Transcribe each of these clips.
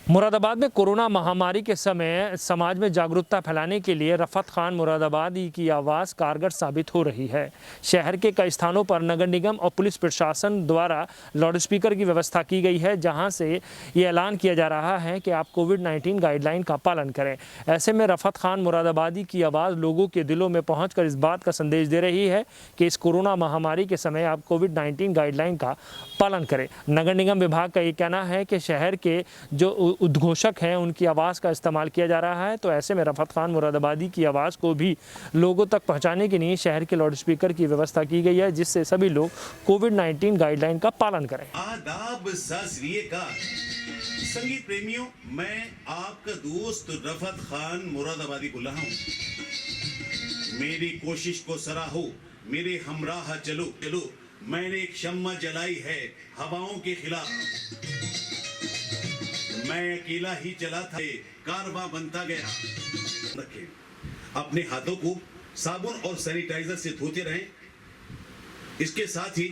मुरादाबाद में कोरोना महामारी के समय समाज में जागरूकता फैलाने के लिए रफ़त खान मुरादाबादी की आवाज़ कारगर साबित हो रही है। शहर के कई स्थानों पर नगर निगम और पुलिस प्रशासन द्वारा लाउडस्पीकर की व्यवस्था की गई है, जहां से ये ऐलान किया जा रहा है कि आप कोविड-19 गाइडलाइन का पालन करें। ऐसे में रफ़त खान मुरादाबादी की आवाज़ लोगों के दिलों में पहुँचकर इस बात का संदेश दे रही है कि इस कोरोना महामारी के समय आप कोविड-19 गाइडलाइन का पालन करें। नगर निगम विभाग का ये कहना है कि शहर के जो उद्घोषक हैं उनकी आवाज़ का इस्तेमाल किया जा रहा है, तो ऐसे में रफ़त खान मुरादाबादी की आवाज़ को भी लोगों तक पहुंचाने के लिए शहर के लाउडस्पीकर की व्यवस्था की गई है, जिससे सभी लोग कोविड-19 गाइडलाइन का पालन करें। आदाब सत-श्री-अकाल। संगीत प्रेमियों, मैं आपका दोस्त रफ़त खान मुरादाबादी बोल रहा हूँ। मेरी कोशिश को सराहो, मेरे हमराह चलो चलो। मैंने एक शम्मा जलाई है हवाओं के खिलाफ। मैं अकेला ही चला था, कारवां बनता गया। रखें अपने हाथों को साबुन और सैनिटाइजर से धोते रहें। इसके साथ ही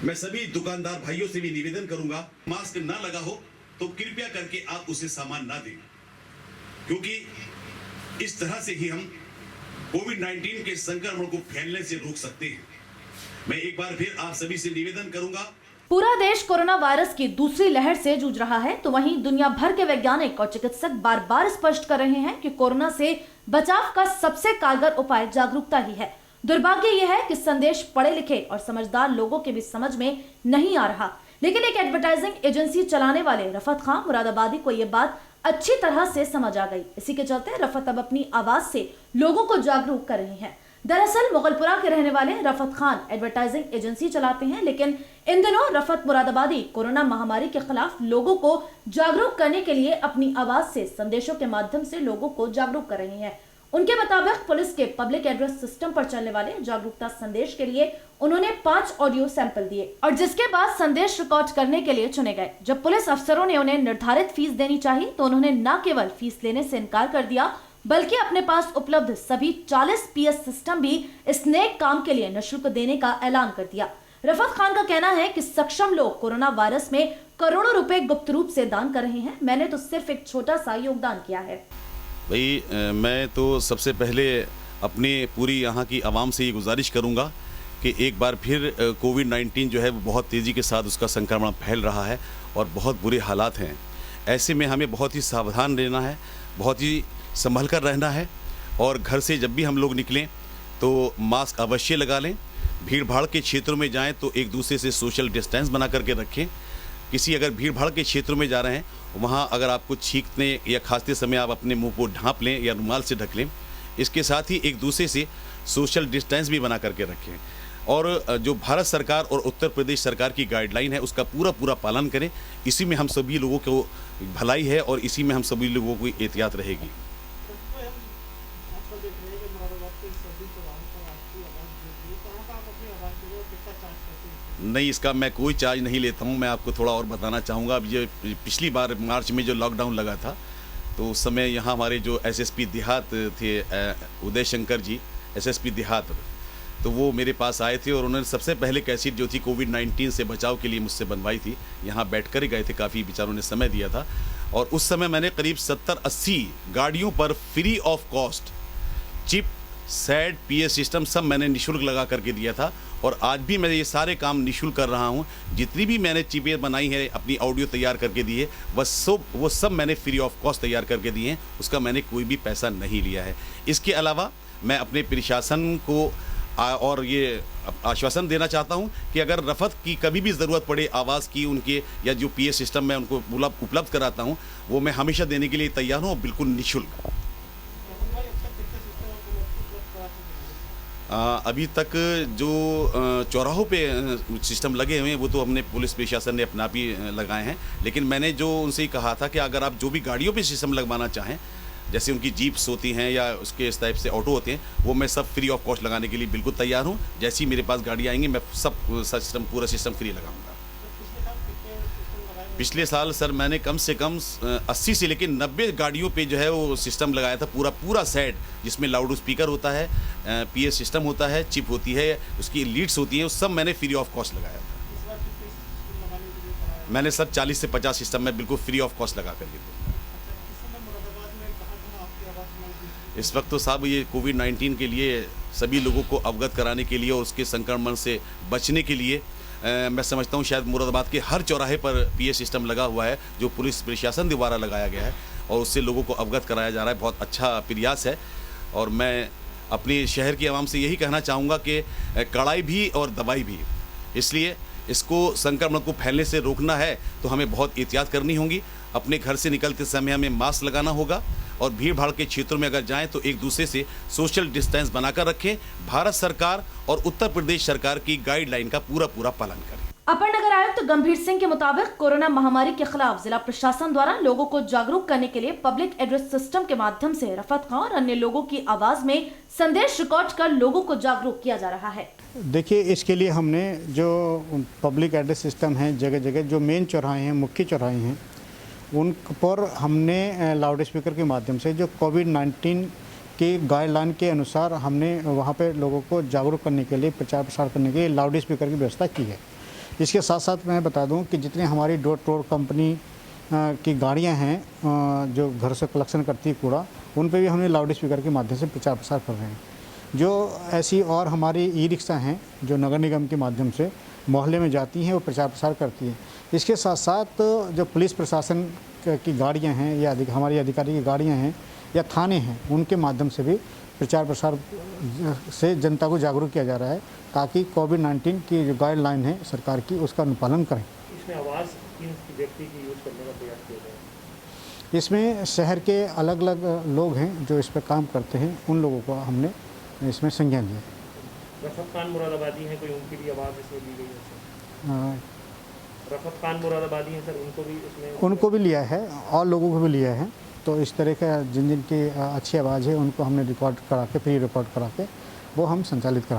मैं सभी दुकानदार भाइयों से भी निवेदन करूंगा, मास्क ना लगा हो तो कृपया करके आप उसे सामान ना दें, क्योंकि इस तरह से ही हम कोविड-19 के संक्रमण को फैलने से रोक सकते हैं। मैं एक बार फिर आप सभी से निवेदन करूंगा। पूरा देश कोरोना वायरस की दूसरी लहर से जूझ रहा है, तो वहीं दुनिया भर के वैज्ञानिक और चिकित्सक बार बार स्पष्ट कर रहे हैं कि कोरोना से बचाव का सबसे कारगर उपाय जागरूकता ही है। दुर्भाग्य यह है कि संदेश पढ़े लिखे और समझदार लोगों के भी समझ में नहीं आ रहा, लेकिन एक एडवर्टाइजिंग एजेंसी चलाने वाले रफ़त खान मुरादाबादी को ये बात अच्छी तरह से समझ आ गई। इसी के चलते रफ़त अब अपनी आवाज से लोगों को जागरूक कर रही है। दरअसल मुगलपुरा के रहने वाले रफ़त खान एडवर्टाइजिंग एजेंसी चलाते हैं, लेकिन इन दिनों रफ़त मुरादाबादी कोरोना महामारी के खिलाफ लोगों को जागरूक करने के लिए अपनी आवाज से संदेशों के माध्यम से लोगों को जागरूक कर रही हैं। उनके मुताबिक पुलिस के पब्लिक एड्रेस सिस्टम पर चलने वाले जागरूकता संदेश के लिए उन्होंने 5 ऑडियो सैंपल दिए और जिसके बाद संदेश रिकॉर्ड करने के लिए चुने गए। जब पुलिस अफसरों ने उन्हें निर्धारित फीस देनी चाहिए तो उन्होंने न केवल फीस लेने से इनकार कर दिया, बल्कि अपने पास उपलब्ध सभी 40 PS सिस्टम भी इस नेक काम के लिए निःशुल्क देने का ऐलान कर दिया। रफ़त खान का कहना है कि सक्षम लोग कोरोना वायरस में करोड़ों रुपए गुप्त रूप से दान कर रहे हैं। मैंने तो सिर्फ एक छोटा सा योगदान किया है। भाई मैं तो सबसे पहले अपनी पूरी यहाँ की आवाम से ये गुजारिश करूँगा कि एक बार फिर कोविड-19 जो है वो बहुत तेज़ी के साथ उसका संक्रमण फैल रहा है और बहुत बुरे हालात हैं। ऐसे में हमें बहुत ही सावधान रहना है, बहुत ही संभल कर रहना है और घर से जब भी हम लोग निकलें तो मास्क अवश्य लगा लें। भीड़ भाड़ के क्षेत्रों में जाएं तो एक दूसरे से सोशल डिस्टेंस बना करके रखें। किसी अगर भीड़ भाड़ के क्षेत्रों में जा रहे हैं वहाँ अगर आपको छींकने या खांसते समय आप अपने मुंह को ढाँप लें या रुमाल से ढक लें। इसके साथ ही एक दूसरे से सोशल डिस्टेंस भी बना करके रखें और जो भारत सरकार और उत्तर प्रदेश सरकार की गाइडलाइन है उसका पूरा पालन करें। इसी में हम सभी लोगों को भलाई है और इसी में हम सभी लोगों को एहतियात रहेगी। नहीं, इसका मैं कोई चार्ज नहीं लेता हूँ। मैं आपको थोड़ा और बताना चाहूँगा। अब ये पिछली बार मार्च में जो लॉकडाउन लगा था तो उस समय यहाँ हमारे जो SSP देहात थे उदय शंकर जी, SSP देहात, तो वो मेरे पास आए थे और उन्होंने सबसे पहले कैसेट जो थी कोविड-19 से बचाव के लिए मुझसे बनवाई थी। यहाँ बैठकर ही गए थे, काफ़ी बेचारों ने समय दिया था और उस समय मैंने करीब 70-80 गाड़ियों पर free of cost chip, sad, PS system सब मैंने निःशुल्क लगा करके दिया था और आज भी मैं ये सारे काम निःशुल्क कर रहा हूँ। जितनी भी मैंने चिपें बनाई है, अपनी ऑडियो तैयार करके दी है, वो सब मैंने फ्री ऑफ कॉस्ट तैयार करके दिए हैं। उसका मैंने कोई भी पैसा नहीं लिया है। इसके अलावा मैं अपने प्रशासन को और ये आश्वासन देना चाहता हूं कि अगर रफ़त की कभी भी ज़रूरत पड़े आवाज़ की, उनके या जो PS सिस्टम मैं उनको उपलब्ध कराता हूं, वो मैं हमेशा देने के लिए तैयार हूं और बिल्कुल निःशुल्क। अभी तक जो चौराहों पे सिस्टम लगे हुए हैं वो तो हमने पुलिस प्रशासन ने अपना भी लगाए हैं, लेकिन मैंने जो उनसे कहा था कि अगर आप जो भी गाड़ियों पे सिस्टम लगवाना चाहें, जैसे उनकी जीप्स होती हैं या उसके इस टाइप से ऑटो होते हैं, वो मैं सब फ्री ऑफ कॉस्ट लगाने के लिए बिल्कुल तैयार हूँ। जैसे ही मेरे पास गाड़ी आएंगी मैं सब सिस्टम पूरा सिस्टम फ्री लगाऊंगा। पिछले साल सर मैंने कम से कम 80 से लेकर 90 गाड़ियों पे जो है वो सिस्टम लगाया था, पूरा सेट, जिसमें लाउड स्पीकर होता है, PS सिस्टम होता है, चिप होती है, उसकी लीड्स होती है, वो सब मैंने फ्री ऑफ कॉस्ट लगाया था। मैंने सर 40 से 50 सिस्टम में बिल्कुल फ्री ऑफ कॉस्ट लगा कर ये दूँ। इस वक्त तो साहब ये कोविड-19 के लिए सभी लोगों को अवगत कराने के लिए और उसके संक्रमण से बचने के लिए मैं समझता हूँ शायद मुरादाबाद के हर चौराहे पर पीए सिस्टम लगा हुआ है, जो पुलिस प्रशासन द्वारा लगाया गया है और उससे लोगों को अवगत कराया जा रहा है। बहुत अच्छा प्रयास है और मैं अपने शहर की आवाम से यही कहना चाहूँगा कि कड़ाई भी और दवाई भी, इसलिए इसको संक्रमण को फैलने से रोकना है तो हमें बहुत एहतियात करनी होगी। अपने घर से निकलते समय हमें मास्क लगाना होगा और भीड़ भाड़ के क्षेत्रों में अगर जाएं तो एक दूसरे से सोशल डिस्टेंस बनाकर रखें। भारत सरकार और उत्तर प्रदेश सरकार की गाइडलाइन का पूरा पालन करें। अपर नगर आयुक्त गंभीर सिंह के मुताबिक कोरोना महामारी के खिलाफ जिला प्रशासन द्वारा लोगों को जागरूक करने के लिए पब्लिक एड्रेस सिस्टम के माध्यम से रफत खां और अन्य लोगों की आवाज में संदेश रिकॉर्ड कर लोगों को जागरूक किया जा रहा है। देखिए, इसके लिए हमने जो पब्लिक एड्रेस सिस्टम है, जगह जगह जो मेन चौराहे हैं, मुख्य चौराहे हैं, उन पर हमने लाउड स्पीकर के माध्यम से जो कोविड-19 की गाइडलाइन के अनुसार हमने वहाँ पे लोगों को जागरूक करने के लिए, प्रचार प्रसार करने के लिए लाउड स्पीकर की व्यवस्था की है। इसके साथ साथ मैं बता दूं कि जितने हमारी डोर टू डोर कंपनी की गाड़ियां हैं जो घर से कलेक्शन करती है कूड़ा, उन पे भी हमने लाउड स्पीकर के माध्यम से प्रचार प्रसार कर रहे हैं। जो ऐसी और हमारी ई रिक्शा हैं जो नगर निगम के माध्यम से मोहल्ले में जाती हैं, वो प्रचार प्रसार करती हैं। इसके साथ साथ जो पुलिस प्रशासन की गाड़ियां हैं या हमारी अधिकारी की गाड़ियां हैं या थाने हैं, उनके माध्यम से भी प्रचार प्रसार से जनता को जागरूक किया जा रहा है ताकि कोविड-19 की जो गाइडलाइन है सरकार की, उसका अनुपालन करें। इसमें आवाज़ किन व्यक्ति की यूज़ करने का प्रयास किया जाए? इसमें शहर के अलग अलग लोग हैं जो इस पर काम करते हैं, उन लोगों को हमने इसमें संज्ञान लिया। रफत खान मुरादाबादी हैं, कोई उनकी भी आवाज़ इसमें ली गई है? रफत खान मुरादाबादी हैं सर, उनको भी इसमें उनको भी लिया है और लोगों को भी लिया है। तो इस तरह का जिन जिन की अच्छी आवाज़ है उनको हमने रिकॉर्ड करा के, प्री रिकॉर्ड करा के वो हम संचालित करा रहे हैं।